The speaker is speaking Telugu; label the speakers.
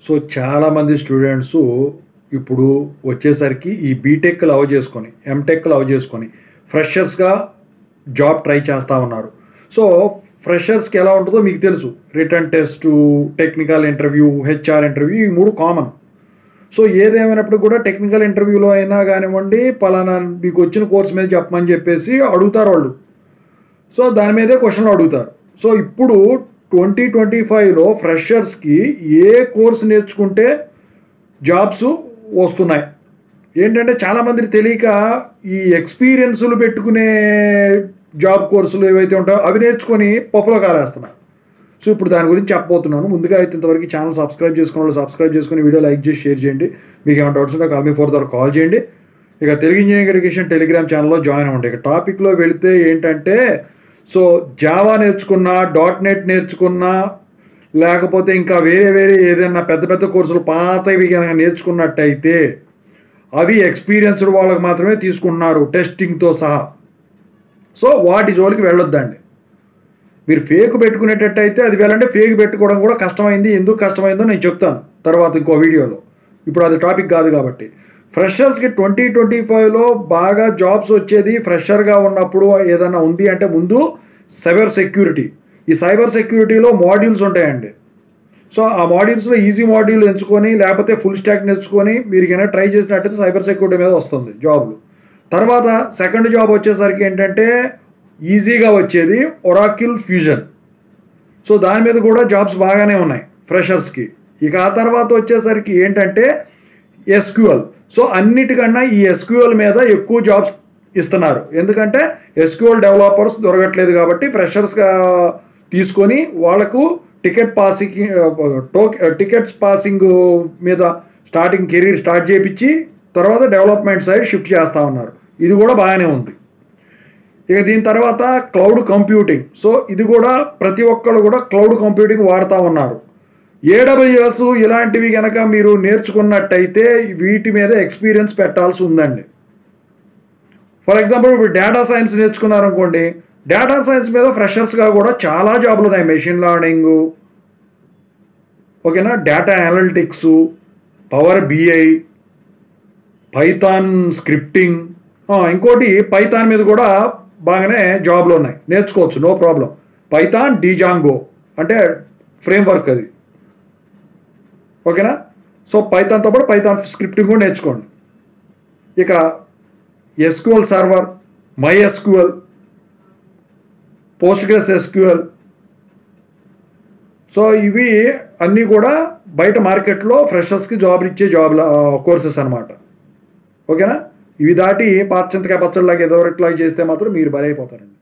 Speaker 1: సో చాలామంది స్టూడెంట్స్ ఇప్పుడు వచ్చేసరికి ఈ బీటెక్ లవ్ చేసుకొని ఎంటెక్ లవ్ చేసుకొని ఫ్రెషర్స్గా జాబ్ ట్రై చేస్తూ ఉన్నారు. సో ఫ్రెషర్స్కి ఎలా ఉంటుందో మీకు తెలుసు. Return test, technical interview, HR interview, ఈ 3 కామన్. సో ఏదేమైనప్పుడు కూడా టెక్నికల్ ఇంటర్వ్యూలో అయినా కానివ్వండి, పలానా మీకు వచ్చిన కోర్స్ మీద చెప్పమని చెప్పేసి అడుగుతారు వాళ్ళు. సో దాని మీదే క్వశ్చన్లు అడుగుతారు. సో ఇప్పుడు 2025లో ఫ్రెషర్స్కి ఏ కోర్స్ నేర్చుకుంటే జాబ్స్ వస్తున్నాయి ఏంటంటే, చాలామందికి తెలియక ఈ ఎక్స్పీరియన్స్లు పెట్టుకునే జాబ్ కోర్సులు ఏవైతే ఉంటాయో అవి నేర్చుకొని పప్పులో కాలేస్తున్నారు. సో ఇప్పుడు దాని గురించి చెప్పబోతున్నాను. ముందుగా అయితే ఇంతవరకు ఛానల్ సబ్స్క్రైబ్ చేసుకున్న వాళ్ళు సబ్స్క్రైబ్ చేసుకుని వీడియో లైక్ చేసి షేర్ చేయండి. మీకు ఏమైనా డౌట్స్ ఉంటే కాల్ మీ ఫర్దర్ కాల్ చేయండి. ఇక తెలుగు ఇంజనీరింగ్ ఎడ్యుకేషన్ టెలిగ్రామ్ ఛానల్లో జాయిన్ అవ్వండి. ఇక టాపిక్లో వెళితే ఏంటంటే, సో జావా నేర్చుకున్నా, .NET నేర్చుకున్నా, లేకపోతే ఇంకా వేరే ఏదైనా పెద్ద పెద్ద కోర్సులు పాతవి కనుక నేర్చుకున్నట్టయితే అవి ఎక్స్పీరియన్స్డ్ వాళ్ళకి మాత్రమే తీసుకుంటున్నారు, టెస్టింగ్తో సహా. సో వాటి జోలికి వెళ్ళొద్దండి. మీరు ఫేక్ పెట్టుకునేటట్టయితే అది వెళ్ళండి. ఫేక్ పెట్టుకోవడం కూడా కష్టమైంది. ఎందుకు కష్టమైందో నేను చెప్తాను తర్వాత ఇంకో వీడియోలో. ఇప్పుడు అది టాపిక్ కాదు కాబట్టి. ఫ్రెషర్స్కి 2025లో బాగా జాబ్స్ వచ్చేది ఫ్రెషర్గా ఉన్నప్పుడు ఏదైనా ఉంది అంటే ముందు సైబర్ సెక్యూరిటీ. ఈ సైబర్ సెక్యూరిటీలో మాడ్యూల్స్ ఉంటాయండి. సో ఆ మాడ్యూల్స్లో ఈజీ మాడ్యూల్ ఎంచుకొని లేకపోతే ఫుల్ స్టాక్ నేర్చుకొని మీరు కనుక ట్రై చేసినట్టయితే సైబర్ సెక్యూరిటీ మీద వస్తుంది జాబ్లు. తర్వాత సెకండ్ జాబ్ వచ్చేసరికి ఏంటంటే ఈజీగా వచ్చేది ఒరాకిల్ ఫ్యూజన్. సో దాని మీద కూడా జాబ్స్ బాగానే ఉన్నాయి ఫ్రెషర్స్కి. ఇక ఆ తర్వాత వచ్చేసరికి ఏంటంటే SQL. సో అన్నిటికన్నా ఈ SQL మీద ఎక్కువ జాబ్స్ ఇస్తున్నారు. ఎందుకంటే SQL డెవలపర్స్ దొరకట్లేదు కాబట్టి ఫ్రెషర్స్గా తీసుకొని వాళ్ళకు టికెట్స్ పాసింగ్ మీద స్టార్టింగ్ కెరీర్ స్టార్ట్ చేయించి తర్వాత డెవలప్మెంట్ సైడ్ షిఫ్ట్ చేస్తూ ఉన్నారు. ఇది కూడా బాగానే ఉంది. ఇక దీని తర్వాత క్లౌడ్ కంప్యూటింగ్. సో ఇది కూడా ప్రతి ఒక్కరు కూడా క్లౌడ్ కంప్యూటింగ్ వాడుతూ ఉన్నారు. AWS ఇలాంటివి కనుక మీరు నేర్చుకున్నట్టయితే వీటి మీద ఎక్స్పీరియన్స్ పెట్టాల్సి ఉందండి. ఫర్ ఎగ్జాంపుల్ ఇప్పుడు డేటా సైన్స్ నేర్చుకున్నారనుకోండి, డేటా సైన్స్ మీద ఫ్రెషర్స్గా కూడా చాలా జాబ్లు ఉన్నాయి. మెషిన్ లెర్నింగ్, ఓకేనా, data analytics, power BI, Python scripting, ఇంకోటి పైథాన్ మీద కూడా బాగానే జాబ్లు ఉన్నాయి. నేర్చుకోవచ్చు, నో ప్రాబ్లం. పైథాన్ డిజాంగో అంటే ఫ్రేమ్వర్క్ అది, ఓకేనా. సో పైథాన్తో పాటు పైథాన్ స్క్రిప్టింగ్ కూడా నేర్చుకోండి. ఇక SQL server, MySQL, PostgreSQL. So ఇవి అన్నీ కూడా బయట మార్కెట్లో ఫ్రెషర్స్కి జాబ్లు ఇచ్చే కోర్సెస్ అనమాట, ఓకేనా. ఇవి దాటి పార్చంతకాయ పచ్చడిలాగా ఏదో ఒకటిలాగా చేస్తే మాత్రం మీరు బలైపోతారండి.